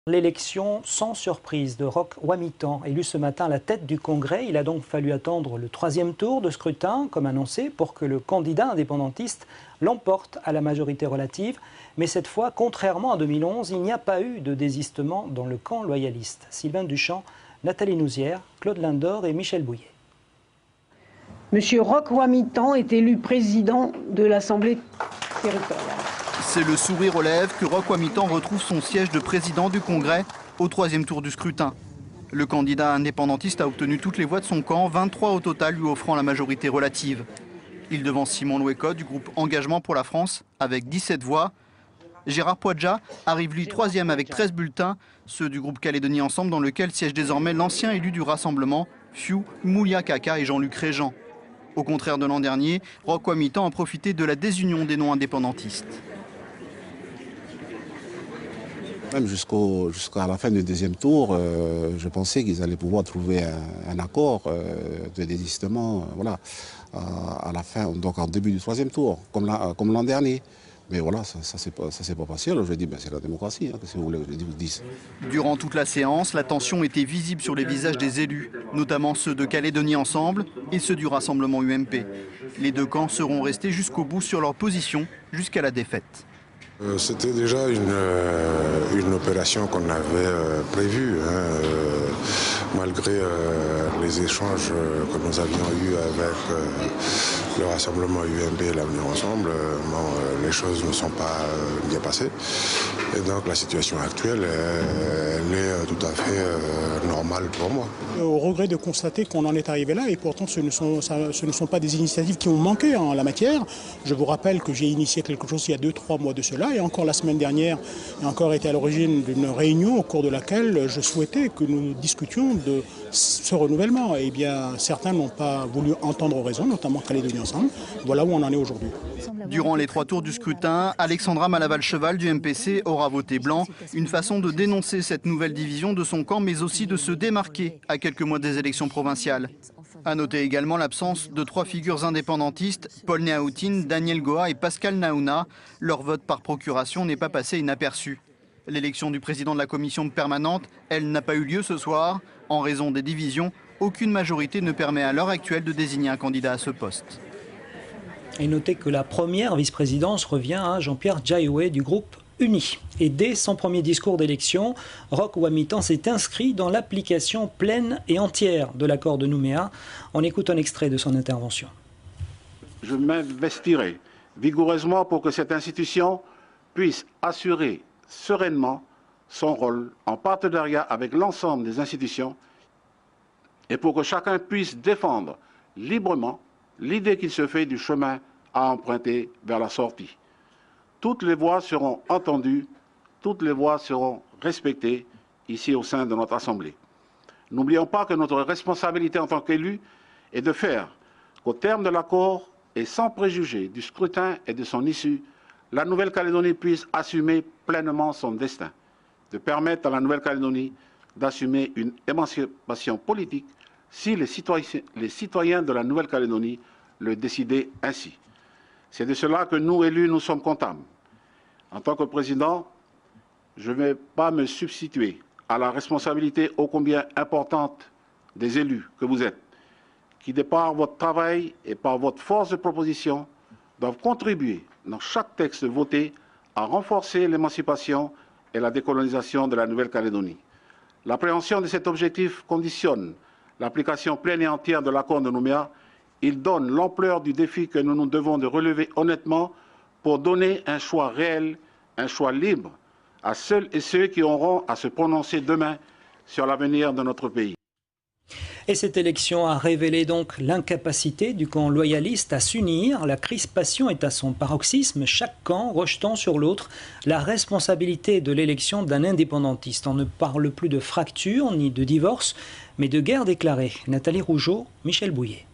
L'élection sans surprise de Roch Wamitan, élu ce matin à la tête du Congrès. Il a donc fallu attendre le 3e tour de scrutin, comme annoncé, pour que le candidat indépendantiste l'emporte à la majorité relative. Mais cette fois, contrairement à 2011, il n'y a pas eu de désistement dans le camp loyaliste. Sylvain Duchamp, Nathalie Nouzière, Claude Lindor et Michel Bouillet. Monsieur Roch Wamitan est élu président de l'Assemblée territoriale. C'est le sourire aux lèvres que Roch Wamitan retrouve son siège de président du Congrès au 3e tour du scrutin. Le candidat indépendantiste a obtenu toutes les voix de son camp, 23 au total lui offrant la majorité relative. Il devance Simon Louécot du groupe Engagement pour la France avec 17 voix. Gérard Poadja arrive lui 3e avec 13 bulletins, ceux du groupe Calédonie Ensemble dans lequel siège désormais l'ancien élu du Rassemblement, Fiu Moulia Kaka et Jean-Luc Régent. Au contraire de l'an dernier, Roch Wamitan a profité de la désunion des non-indépendantistes. Même jusqu'à la fin du 2e tour, je pensais qu'ils allaient pouvoir trouver un accord de désistement voilà, à la fin, donc en début du 3e tour, comme l'an dernier. Mais voilà, ça s'est pas passé. Alors je dis, ben, c'est la démocratie, hein, si vous voulez que je vous dise. Durant toute la séance, la tension était visible sur les visages des élus, notamment ceux de Calédonie Ensemble et ceux du Rassemblement UMP. Les deux camps seront restés jusqu'au bout sur leur position, jusqu'à la défaite. C'était déjà une opération qu'on avait prévue, hein, malgré les échanges que nous avions eus avec le Rassemblement UMP et l'Avenir Ensemble. Les choses ne sont pas bien passées. Et donc la situation actuelle, elle est tout à fait normale pour moi. Au regret de constater qu'on en est arrivé là, et pourtant ce ne sont pas des initiatives qui ont manqué en la matière. Je vous rappelle que j'ai initié quelque chose il y a 2-3 mois de cela, et encore la semaine dernière, j'ai encore été à l'origine d'une réunion au cours de laquelle je souhaitais que nous discutions de ce renouvellement. Eh bien, certains n'ont pas voulu entendre raison, notamment Calédonie Ensemble. Voilà où on en est aujourd'hui. Durant les 3 tours du scrutin, Alexandra Malaval-Cheval du MPC aura voté blanc, une façon de dénoncer cette nouvelle division de son camp, mais aussi de se démarquer à quelques mois des élections provinciales. À noter également l'absence de 3 figures indépendantistes, Paul Néaoutine, Daniel Goa et Pascal Naouna. Leur vote par procuration n'est pas passé inaperçu. L'élection du président de la commission permanente, elle, n'a pas eu lieu ce soir. En raison des divisions, aucune majorité ne permet à l'heure actuelle de désigner un candidat à ce poste. Et notez que la première vice-présidence revient à Jean-Pierre Djaïoué du groupe Uni. Et dès son premier discours d'élection, Roch Wamitan s'est inscrit dans l'application pleine et entière de l'accord de Nouméa. On écoute un extrait de son intervention. Je m'investirai vigoureusement pour que cette institution puisse assurer sereinement son rôle en partenariat avec l'ensemble des institutions et pour que chacun puisse défendre librement l'idée qu'il se fait du chemin à emprunter vers la sortie. Toutes les voix seront entendues, toutes les voix seront respectées ici au sein de notre Assemblée. N'oublions pas que notre responsabilité en tant qu'élus est de faire qu'au terme de l'accord et sans préjuger du scrutin et de son issue, la Nouvelle-Calédonie puisse assumer pleinement son destin, de permettre à la Nouvelle-Calédonie d'assumer une émancipation politique si les citoyens de la Nouvelle-Calédonie le décidaient ainsi. C'est de cela que nous, élus, nous sommes comptables. En tant que président, je ne vais pas me substituer à la responsabilité ô combien importante des élus que vous êtes, qui, de par votre travail et par votre force de proposition, doivent contribuer, dans chaque texte voté, à renforcer l'émancipation et la décolonisation de la Nouvelle-Calédonie. L'appréhension de cet objectif conditionne l'application pleine et entière de l'accord de Nouméa. Il donne l'ampleur du défi que nous nous devons de relever honnêtement pour donner un choix réel, un choix libre à celles et ceux qui auront à se prononcer demain sur l'avenir de notre pays. Et cette élection a révélé donc l'incapacité du camp loyaliste à s'unir. La crispation est à son paroxysme, chaque camp rejetant sur l'autre la responsabilité de l'élection d'un indépendantiste. On ne parle plus de fracture ni de divorce, mais de guerre déclarée. Nathalie Rougeau, Michel Bouillet.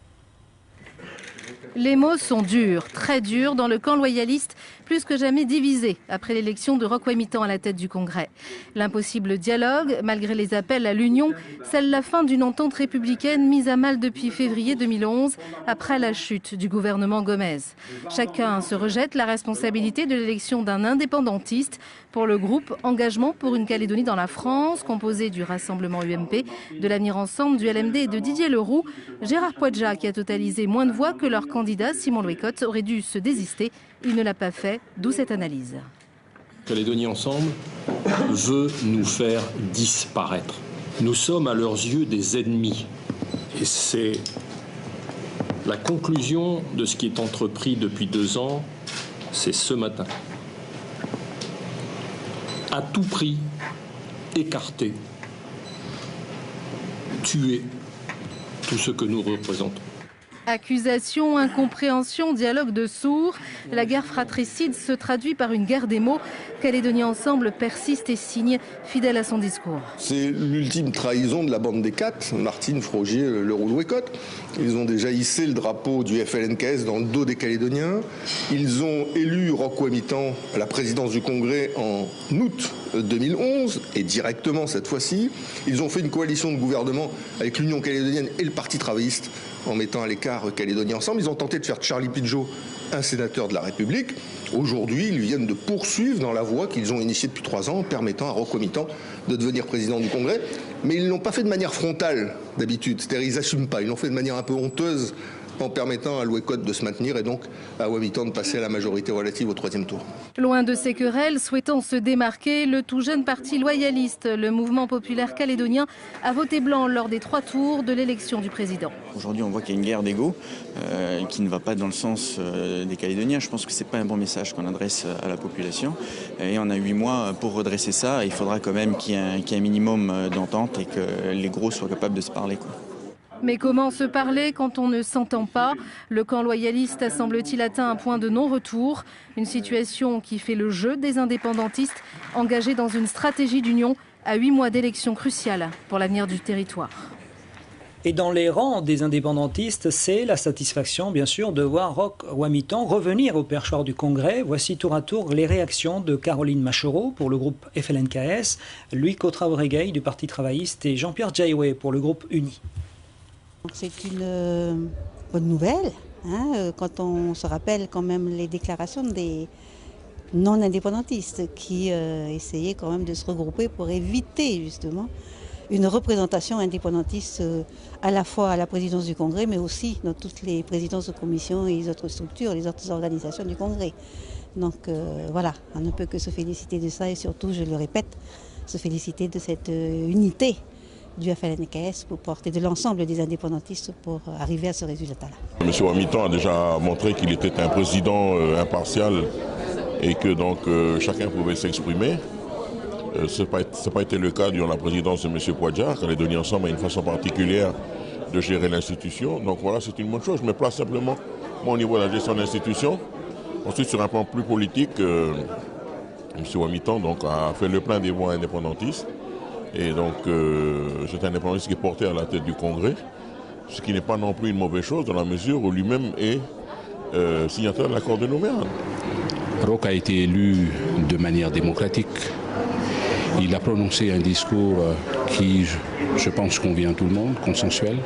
Les mots sont durs, très durs dans le camp loyaliste, plus que jamais divisée après l'élection de Roch Wamitan à la tête du Congrès. L'impossible dialogue, malgré les appels à l'union, scelle la fin d'une entente républicaine mise à mal depuis février 2011, après la chute du gouvernement Gomez. Chacun se rejette la responsabilité de l'élection d'un indépendantiste pour le groupe Engagement pour une Calédonie dans la France, composé du Rassemblement UMP, de l'Avenir Ensemble, du LMD et de Didier Leroux. Gérard Poadja, qui a totalisé moins de voix que leur candidat Simon Louécotte, aurait dû se désister. Il ne l'a pas fait, d'où cette analyse. Calédonie Ensemble veut nous faire disparaître. Nous sommes à leurs yeux des ennemis. Et c'est la conclusion de ce qui est entrepris depuis 2 ans, c'est ce matin. À tout prix, écarter, tuer tout ce que nous représentons. Accusations, incompréhension, dialogue de sourds. La guerre fratricide se traduit par une guerre des mots. Calédonie Ensemble persiste et signe, fidèle à son discours. C'est l'ultime trahison de la bande des 4, Martine, Frogier, Leroux, Louécotte. Ils ont déjà hissé le drapeau du FLNKS dans le dos des Calédoniens. Ils ont élu Roch Wamitan à la présidence du Congrès en août 2011, et directement cette fois-ci. Ils ont fait une coalition de gouvernement avec l'Union calédonienne et le Parti travailliste en mettant à l'écart Calédonie Ensemble. Ils ont tenté de faire de Charlie Pidgeot un sénateur de la République. Aujourd'hui, ils viennent de poursuivre dans la voie qu'ils ont initiée depuis 3 ans, en permettant à Roch Wamitan de devenir président du Congrès. Mais ils ne l'ont pas fait de manière frontale, d'habitude. C'est-à-dire ils n'assument pas. Ils l'ont fait de manière un peu honteuse, en permettant à Louécotte de se maintenir et donc à Wamitan de passer à la majorité relative au 3e tour. Loin de ces querelles, souhaitant se démarquer, le tout jeune parti loyaliste, le Mouvement populaire calédonien, a voté blanc lors des 3 tours de l'élection du président. Aujourd'hui, on voit qu'il y a une guerre d'ego qui ne va pas dans le sens des Calédoniens. Je pense que ce n'est pas un bon message qu'on adresse à la population. Et on a 8 mois pour redresser ça. Il faudra quand même qu'il y ait un minimum d'entente et que les gros soient capables de se parler, quoi. Mais comment se parler quand on ne s'entend pas? Le camp loyaliste a, semble-t-il, atteint un point de non-retour. Une situation qui fait le jeu des indépendantistes engagés dans une stratégie d'union à 8 mois d'élections cruciales pour l'avenir du territoire. Et dans les rangs des indépendantistes, c'est la satisfaction, bien sûr, de voir Roch Wamitan revenir au perchoir du Congrès. Voici tour à tour les réactions de Caroline Machereau pour le groupe FLNKS, Louis Traoré-Gay du Parti travailliste et Jean-Pierre Jaiwe pour le groupe UNI. C'est une bonne nouvelle, quand on se rappelle quand même les déclarations des non-indépendantistes qui essayaient quand même de se regrouper pour éviter justement une représentation indépendantiste à la fois à la présidence du Congrès, mais aussi dans toutes les présidences de commission et les autres structures, les autres organisations du Congrès. Donc voilà, on ne peut que se féliciter de ça et surtout, je le répète, se féliciter de cette unité du FLNKS pour porter de l'ensemble des indépendantistes pour arriver à ce résultat-là. M. Wamitan a déjà montré qu'il était un président impartial et que donc chacun pouvait s'exprimer. Ce n'a pas été le cas durant la présidence de M. Poadja. Calédonie Ensemble a une façon particulière de gérer l'institution. Donc voilà, c'est une bonne chose. Je me place simplement au niveau de la gestion de l'institution. Ensuite, sur un plan plus politique, M. Wamitan donc, a fait le plein des voix indépendantistes. Et donc, c'est un indépendantiste qui est porté à la tête du Congrès, ce qui n'est pas non plus une mauvaise chose dans la mesure où lui-même est signataire de l'accord de Nouméa. Roch a été élu de manière démocratique. Il a prononcé un discours qui, je pense, convient à tout le monde, consensuel.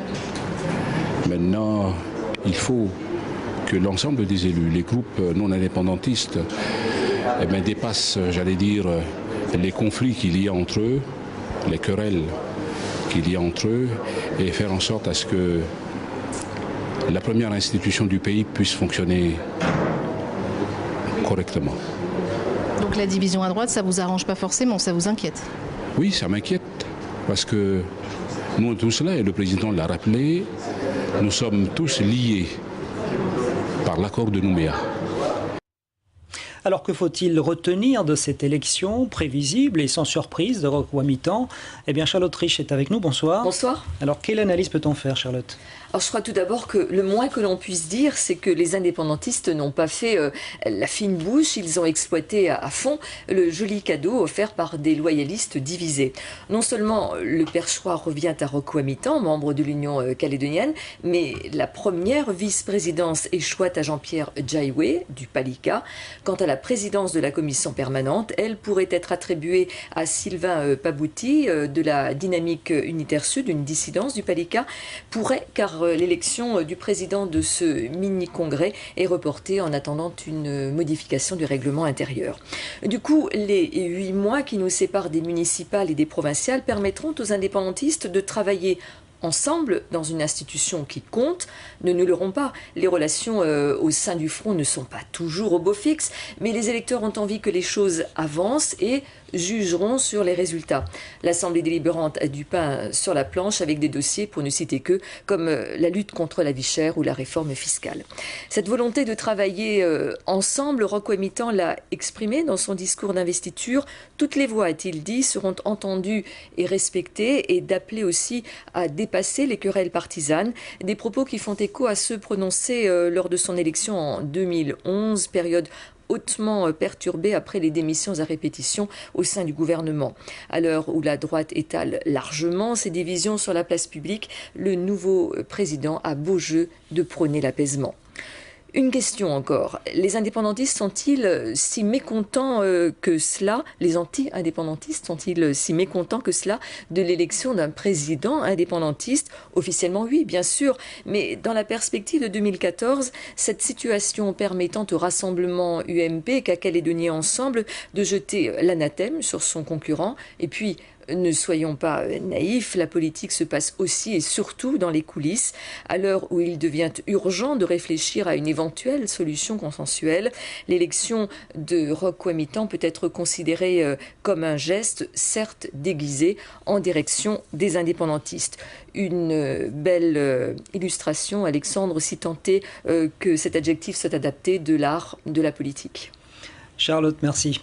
Maintenant, il faut que l'ensemble des élus, les groupes non indépendantistes, dépassent, j'allais dire, les conflits qu'il y a entre eux, les querelles qu'il y a entre eux, et faire en sorte à ce que la première institution du pays puisse fonctionner correctement. Donc la division à droite, ça vous arrange pas forcément, ça vous inquiète? Oui, ça m'inquiète, parce que nous tous là, et le président l'a rappelé, nous sommes tous liés par l'accord de Nouméa. Alors que faut-il retenir de cette élection prévisible et sans surprise de Roch Wamitan? Eh bien, Charlotte Rich est avec nous, bonsoir. Bonsoir. Alors, quelle analyse peut-on faire, Charlotte? Alors, je crois tout d'abord que le moins que l'on puisse dire, c'est que les indépendantistes n'ont pas fait la fine bouche. Ils ont exploité à fond le joli cadeau offert par des loyalistes divisés. Non seulement le perchoir revient à Roch Wamitan, membre de l'Union calédonienne, mais la première vice-présidence échoit à Jean-Pierre Jaiwe du Palika. Quant à la la présidence de la commission permanente, elle pourrait être attribuée à Sylvain Pabouty de la Dynamique Unitaire Sud, une dissidence du PALICA, car l'élection du président de ce mini-congrès est reportée en attendant une modification du règlement intérieur. Du coup, les 8 mois qui nous séparent des municipales et des provinciales permettront aux indépendantistes de travailler ensemble dans une institution qui compte. Ne nous leurrons pas, les relations au sein du front ne sont pas toujours au beau fixe, mais les électeurs ont envie que les choses avancent et jugeront sur les résultats. L'Assemblée délibérante a du pain sur la planche avec des dossiers, pour ne citer que, comme la lutte contre la vie chère ou la réforme fiscale. Cette volonté de travailler ensemble, Roch Ouamitan l'a exprimé dans son discours d'investiture. Toutes les voix, a-t-il dit, seront entendues et respectées, et d'appeler aussi à dépasser les querelles partisanes. Des propos qui font écho à ceux prononcés lors de son élection en 2011, période hautement perturbée après les démissions à répétition au sein du gouvernement. À l'heure où la droite étale largement ses divisions sur la place publique, le nouveau président a beau jeu de prôner l'apaisement. Une question encore. Les indépendantistes sont-ils si mécontents que cela, les anti-indépendantistes sont-ils si mécontents que cela de l'élection d'un président indépendantiste? Officiellement oui, bien sûr, mais dans la perspective de 2014, cette situation permettant au rassemblement UMP qu'à Calédonie Ensemble de jeter l'anathème sur son concurrent, et puis ne soyons pas naïfs, la politique se passe aussi et surtout dans les coulisses. À l'heure où il devient urgent de réfléchir à une éventuelle solution consensuelle, l'élection de Roch Ouamitan peut être considérée comme un geste, certes déguisé, en direction des indépendantistes. Une belle illustration, Alexandre, si tant est que cet adjectif soit adapté de l'art de la politique. Charlotte, merci.